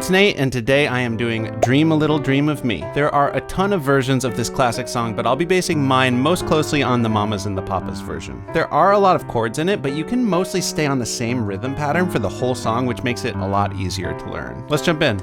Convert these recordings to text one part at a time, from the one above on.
it's Nate, and today I am doing Dream a Little Dream of Me. There are a ton of versions of this classic song, but I'll be basing mine most closely on the Mamas and the Papas version. There are a lot of chords in it, but you can mostly stay on the same rhythm pattern for the whole song, which makes it a lot easier to learn. Let's jump in.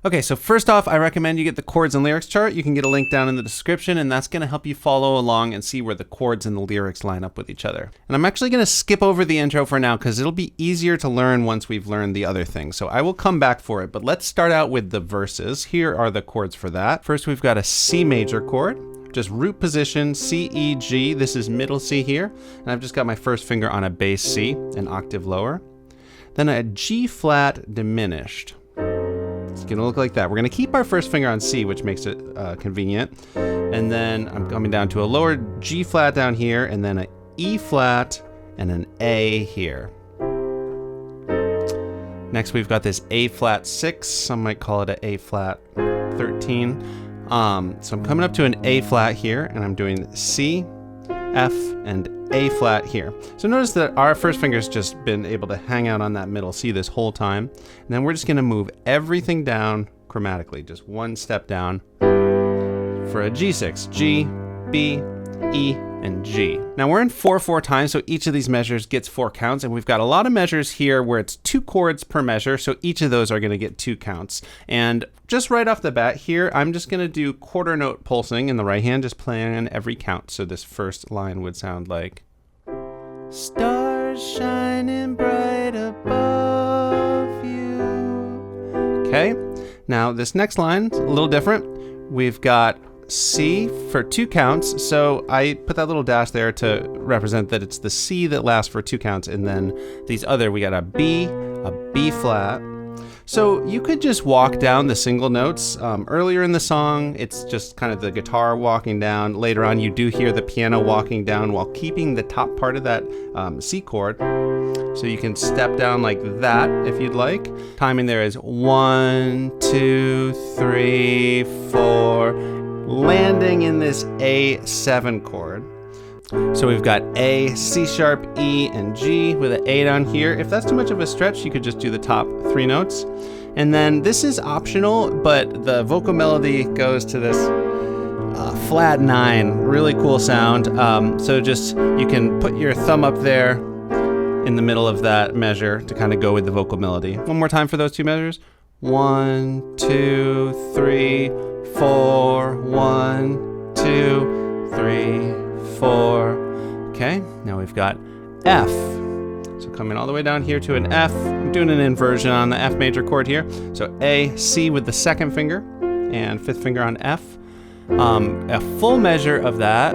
Okay, so first off, I recommend you get the chords and lyrics chart. You can get a link down in the description, and that's going to help you follow along and see where the chords and the lyrics line up with each other. And I'm actually going to skip over the intro for now because it'll be easier to learn once we've learned the other things. So I will come back for it, but let's start out with the verses. Here are the chords for that. First, we've got a C major chord, just root position, C, E, G. This is middle C here, and I've just got my first finger on a bass C, an octave lower. Then a G flat diminished. It's gonna look like that. We're gonna keep our first finger on C, which makes it convenient. And then I'm coming down to a lower G flat down here, and then an E flat and an A here. Next, we've got this A flat 6. Some might call it an A flat 13. So I'm coming up to an A flat here, and I'm doing C, F, and A flat here. So notice that our first finger's just been able to hang out on that middle C this whole time. And then we're just gonna move everything down chromatically, just one step down for a G6, G, B, E, and G. Now we're in 4/4 time, so each of these measures gets 4 counts, and we've got a lot of measures here where it's 2 chords per measure, so each of those are gonna get 2 counts. And just right off the bat here, I'm just gonna do quarter note pulsing in the right hand, just playing on every count. So this first line would sound like, stars shining bright above you. Okay, now this next line's a little different. We've got C for 2 counts, so I put that little dash there to represent that it's the C that lasts for 2 counts, and then these other, we got a B flat. So you could just walk down the single notes. Earlier in the song, it's just kind of the guitar walking down. Later on, you do hear the piano walking down while keeping the top part of that C chord. So you can step down like that if you'd like. Timing there is 1, 2, 3, 4, landing in this A7 chord. So we've got A, C sharp, E, and G with an A down here. If that's too much of a stretch, you could just do the top 3 notes. And then this is optional, but the vocal melody goes to this flat 9, really cool sound. So just, you can put your thumb up there in the middle of that measure to kind of go with the vocal melody. One more time for those 2 measures. 1, 2, 3, 4, 1, 2, 3, 4. Okay, now we've got F. So coming all the way down here to an F. I'm doing an inversion on the F major chord here. So A, C with the second finger, and 5th finger on F. A full measure of that,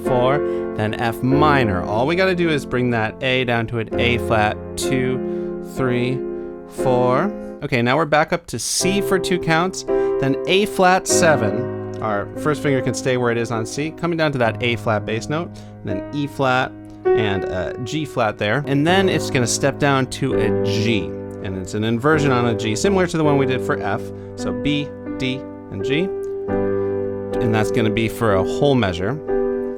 4, then F minor. All we gotta do is bring that A down to an A flat, 2, 3, 4. Okay, now we're back up to C for 2 counts, then A flat 7. Our first finger can stay where it is on C, coming down to that A flat bass note, then E flat and a G flat there. And then it's gonna step down to a G, and it's an inversion on a G, similar to the one we did for F. So B, D, and G, and that's gonna be for a whole measure.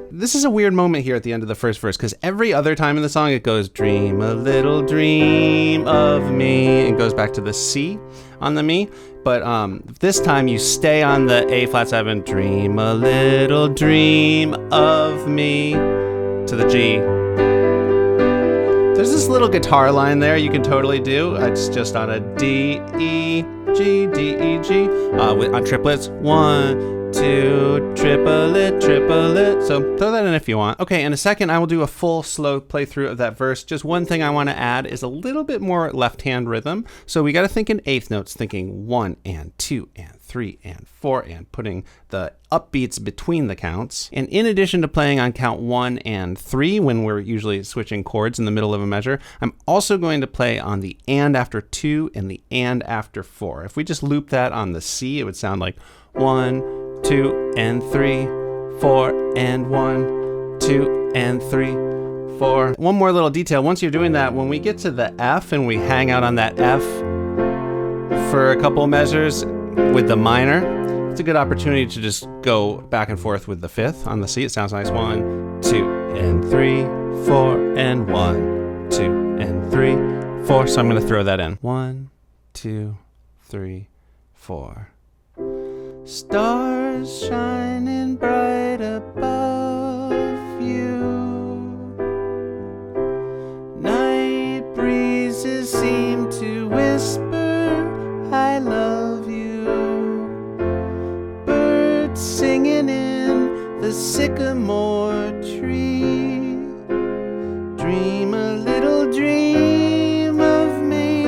This is a weird moment here at the end of the first verse, because every other time in the song it goes, dream a little dream of me. It goes back to the C on the me, but this time you stay on the A flat 7, dream a little dream of me, to the G. There's this little guitar line there you can totally do. It's just on a D, E, G, D, E, G, on triplets, 1, 2, triplet. So throw that in if you want. Okay, in a second I will do a full slow playthrough of that verse. Just one thing I want to add is a little bit more left hand rhythm. So we got to think in 8th notes, thinking 1 and 2 and 3 and 4, and putting the upbeats between the counts. And in addition to playing on count 1 and 3 when we're usually switching chords in the middle of a measure, I'm also going to play on the and after 2 and the and after 4. If we just loop that on the C, it would sound like 1, 2 and 3, 4 and 1, 2 and 3, 4. One more little detail. Once you're doing that, when we get to the F and we hang out on that F for a couple measures with the minor, it's a good opportunity to just go back and forth with the 5th on the C. It sounds nice. 1, 2 and 3, 4, and 1, 2, and 3, 4. So I'm going to throw that in. 1, 2, 3, 4. Stars shining bright above you. Night breezes seem to whisper, I love you. Birds singing in the sycamore tree. Dream a little dream of me.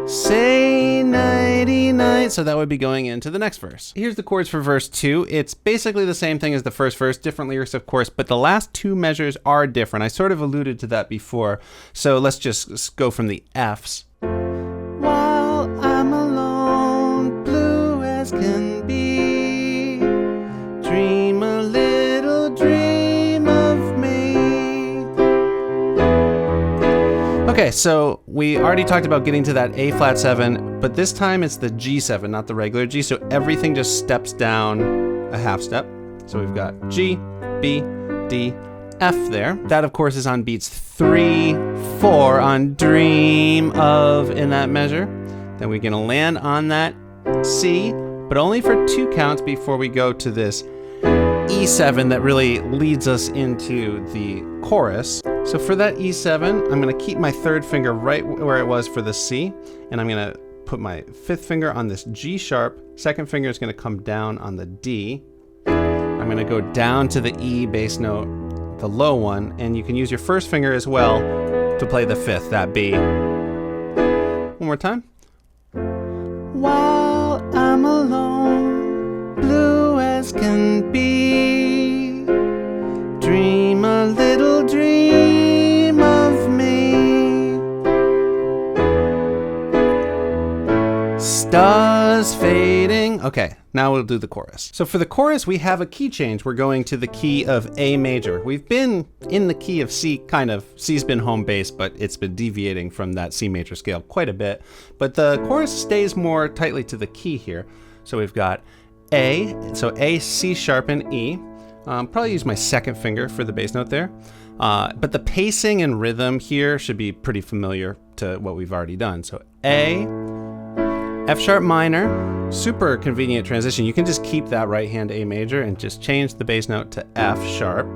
Say nighty night. So that would be going into the next verse. Here's the chords for verse 2. It's basically the same thing as the first verse, different lyrics of course, but the last two measures are different. I sort of alluded to that before. So let's just go from the Fs. While I'm alone, blue as can be, dream a little dream of me. Okay, so we already talked about getting to that A flat 7, but this time it's the G7, not the regular G, so everything just steps down a half step. So we've got G, B, D, F there. That of course is on beats 3, 4 on dream of in that measure. Then we're gonna land on that C, but only for 2 counts before we go to this E7 that really leads us into the chorus. So for that E7, I'm gonna keep my 3rd finger right where it was for the C, and I'm gonna put my 5th finger on this G sharp. 2nd finger is gonna come down on the D. I'm gonna go down to the E bass note, the low one, and you can use your 1st finger as well to play the 5th, that B. One more time. While I'm alone, blue as can be, dream a little dream of me. Stars fading. Okay, now we'll do the chorus. So for the chorus, we have a key change. We're going to the key of A major. We've been in the key of C, kind of. C's been home base, but it's been deviating from that C major scale quite a bit. But the chorus stays more tightly to the key here. So we've got A, so A, C sharp, and E. Probably use my 2nd finger for the bass note there. But the pacing and rhythm here should be pretty familiar to what we've already done. So A, F sharp minor, super convenient transition. You can just keep that right hand A major and just change the bass note to F sharp.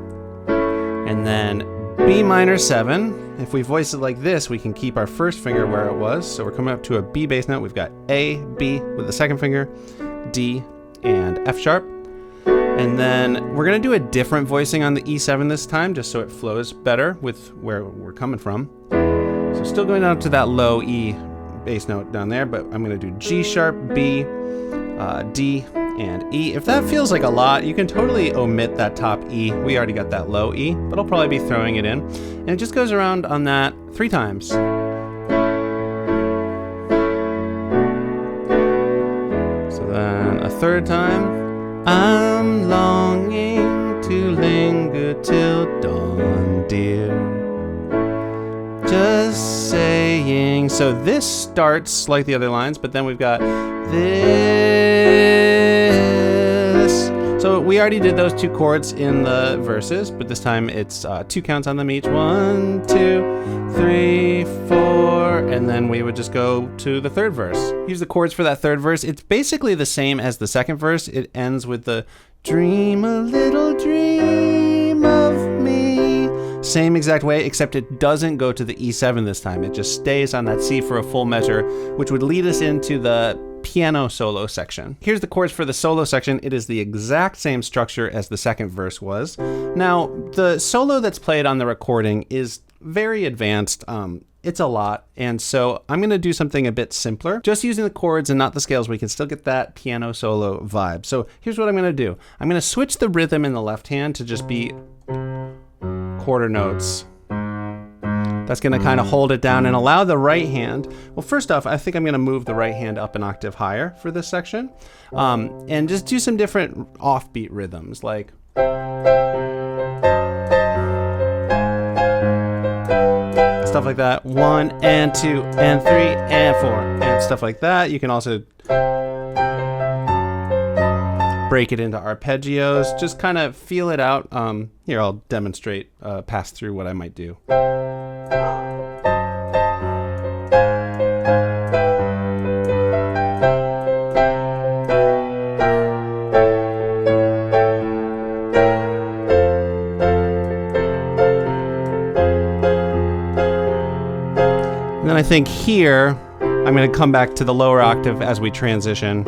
And then B minor 7. If we voice it like this, we can keep our 1st finger where it was. So we're coming up to a B bass note. We've got A, B with the 2nd finger, D, and F sharp. And then we're gonna do a different voicing on the E7 this time, just so it flows better with where we're coming from. So still going down to that low E bass note down there, but I'm gonna do G sharp, B, D, and E. If that feels like a lot, you can totally omit that top E. We already got that low E, but I'll probably be throwing it in. And it just goes around on that 3 times. So then a 3rd time. I'm longing to linger till dawn, dear. Just saying. So this starts like the other lines, but then we've got this. So we already did those 2 chords in the verses, but this time it's 2 counts on them each. 1, 2, 3, 4, and then we would just go to the 3rd verse. Here's the chords for that 3rd verse. It's basically the same as the 2nd verse. It ends with the dream a little dream of me. Same exact way, except it doesn't go to the E7 this time. It just stays on that C for a full measure, which would lead us into the piano solo section. Here's the chords for the solo section. It is the exact same structure as the 2nd verse was. Now, the solo that's played on the recording is very advanced. It's a lot, and so I'm gonna do something a bit simpler. Just using the chords and not the scales, we can still get that piano solo vibe. So here's what I'm gonna do. I'm gonna switch the rhythm in the left hand to just be quarter notes. That's gonna kind of hold it down and allow the right hand. Well, first off, I think I'm gonna move the right hand up an octave higher for this section, and just do some different offbeat rhythms, like stuff like that. 1 and 2 and 3 and 4 and stuff like that. You can also break it into arpeggios. Just kind of feel it out. Here, I'll demonstrate, pass through what I might do. And then I think here, I'm going to come back to the lower octave as we transition.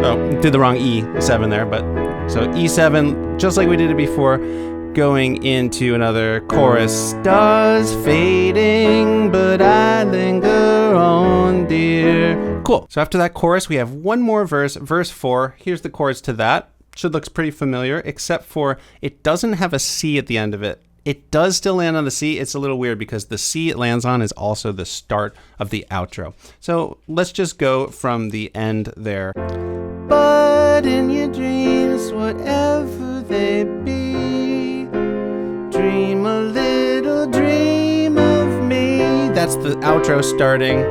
Oh, did the wrong E7 there, but so E7, just like we did it before, going into another chorus. Stars fading, but I linger on, dear. Cool. So after that chorus, we have one more verse, verse 4. Here's the chords to that. Should look pretty familiar, except for it doesn't have a C at the end of it. It does still land on the C. It's a little weird because the C it lands on is also the start of the outro. So let's just go from the end there. But in your dreams, whatever they be, dream a little dream of me. That's the outro starting.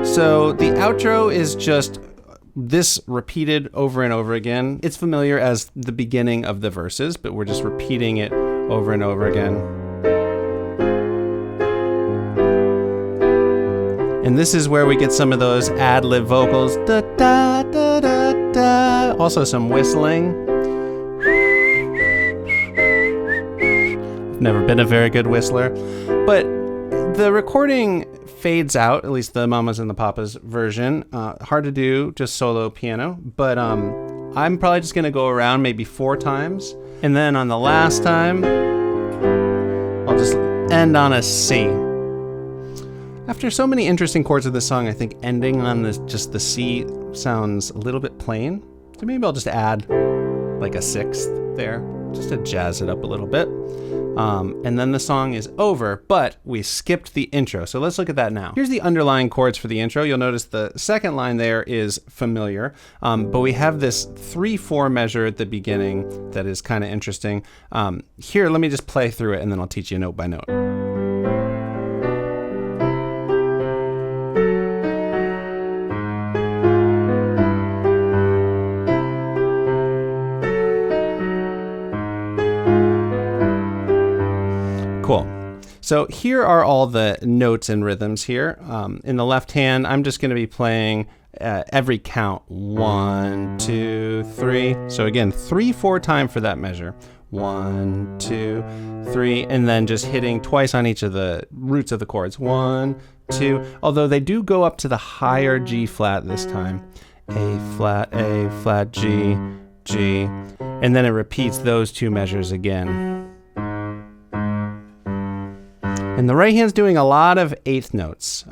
So the outro is just this repeated over and over again. It's familiar as the beginning of the verses, but we're just repeating it over and over again. And this is where we get some of those ad-lib vocals. Da, da, da, da, da. Also some whistling. I've never been a very good whistler, but the recording fades out, at least the Mamas and the Papas version. Hard to do, just solo piano, but I'm probably just gonna go around maybe 4 times, and then on the last time, I'll just end on a C. After so many interesting chords of this song, I think ending on just the C sounds a little bit plain, so maybe I'll just add like a 6th there, just to jazz it up a little bit. And then the song is over, but we skipped the intro. So let's look at that now. Here's the underlying chords for the intro. You'll notice the second line there is familiar, but we have this 3/4 measure at the beginning that is kind of interesting. Here, let me just play through it and then I'll teach you note by note. Cool. So here are all the notes and rhythms here. In the left hand, I'm just going to be playing every count. 1, 2, 3. So again, 3/4 time for that measure. 1, 2, 3, and then just hitting twice on each of the roots of the chords. 1, 2. Although they do go up to the higher G flat this time. A flat, G, G, and then it repeats those 2 measures again. And the right hand's doing a lot of 8th notes,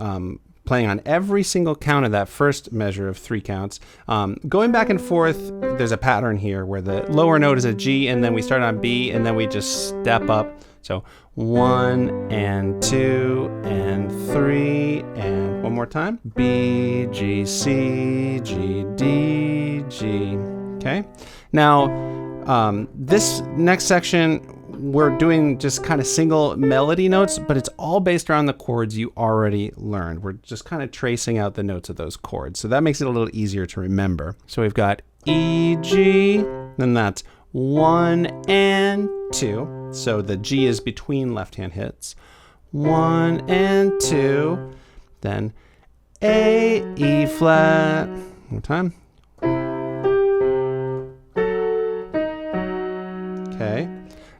playing on every single count of that first measure of 3 counts. Going back and forth, there's a pattern here where the lower note is a G, and then we start on B, and then we just step up. So 1 and 2 and 3, and one more time. B, G, C, G, D, G. Okay? Now, this next section, we're doing just kind of single melody notes, but it's all based around the chords you already learned. We're just kind of tracing out the notes of those chords. So that makes it a little easier to remember. So we've got E, G, then that's 1 and 2. So the G is between left-hand hits. 1 and 2, then A, E flat. One more time. Okay.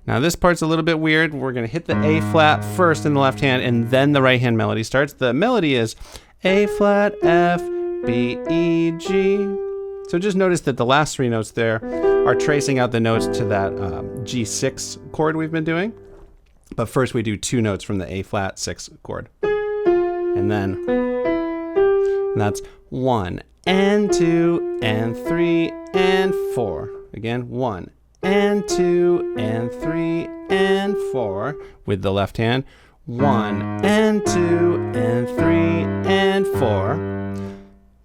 Now this part's a little bit weird. We're gonna hit the A flat first in the left hand, and then the right hand melody starts. The melody is A flat, F, B, E, G. So just notice that the last 3 notes there are tracing out the notes to that G6 chord we've been doing. But first we do 2 notes from the A flat 6 chord. And that's 1 and 2 and 3 and 4. Again, 1 and 2 and 3 and 4 with the left hand. 1 and 2 and 3 and 4.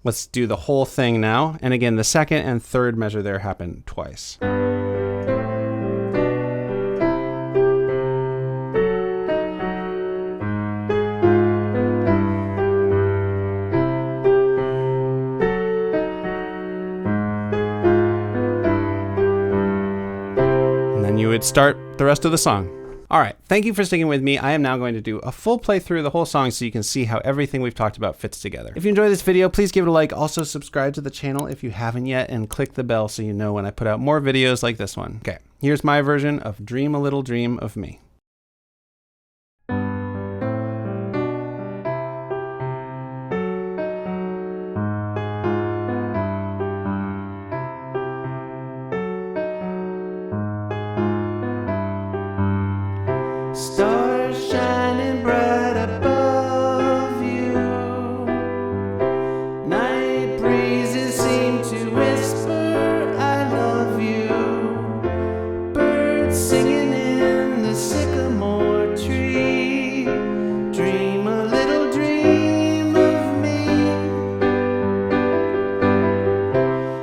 Let's do the whole thing now. And again, the second and third measure there happen twice. could start the rest of the song. All right, thank you for sticking with me. I am now going to do a full playthrough of the whole song so you can see how everything we've talked about fits together. If you enjoyed this video, please give it a like. Also subscribe to the channel if you haven't yet, and click the bell so you know when I put out more videos like this one. Okay, here's my version of Dream a Little Dream of Me. Stars shining bright above you. Night breezes seem to whisper, I love you. Birds singing in the sycamore tree. Dream a little dream of me.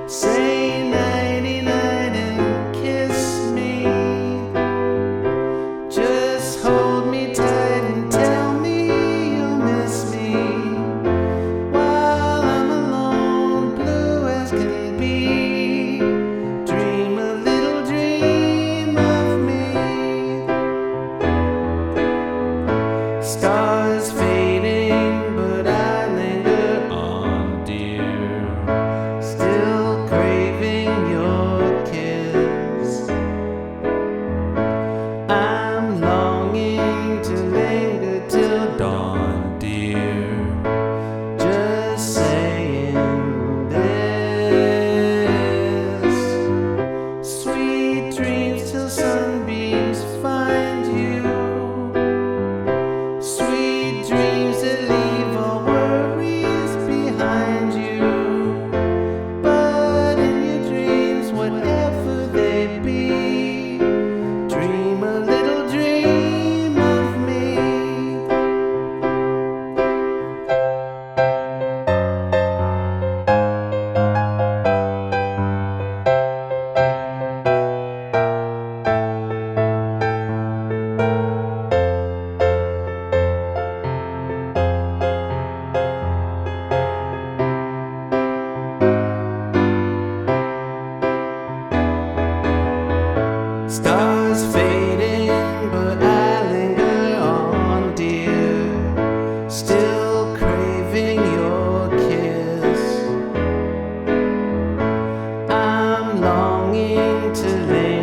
Say nighty night and kiss me. Just hold me tight and tell me you'll miss me while I'm alone, blue as can be. Dream a little dream of me. Stars fading, but I linger on, dear, still craving your kiss. I'm longing to linger till dawn, dear, just saying this. Sweet dreams till sunbeams find you. Sweet dreams that leave all worries behind you. But in your dreams, whatever they be, dream a little dream of me. Stars fading, but I linger on, dear, still craving your kiss. I'm longing to linger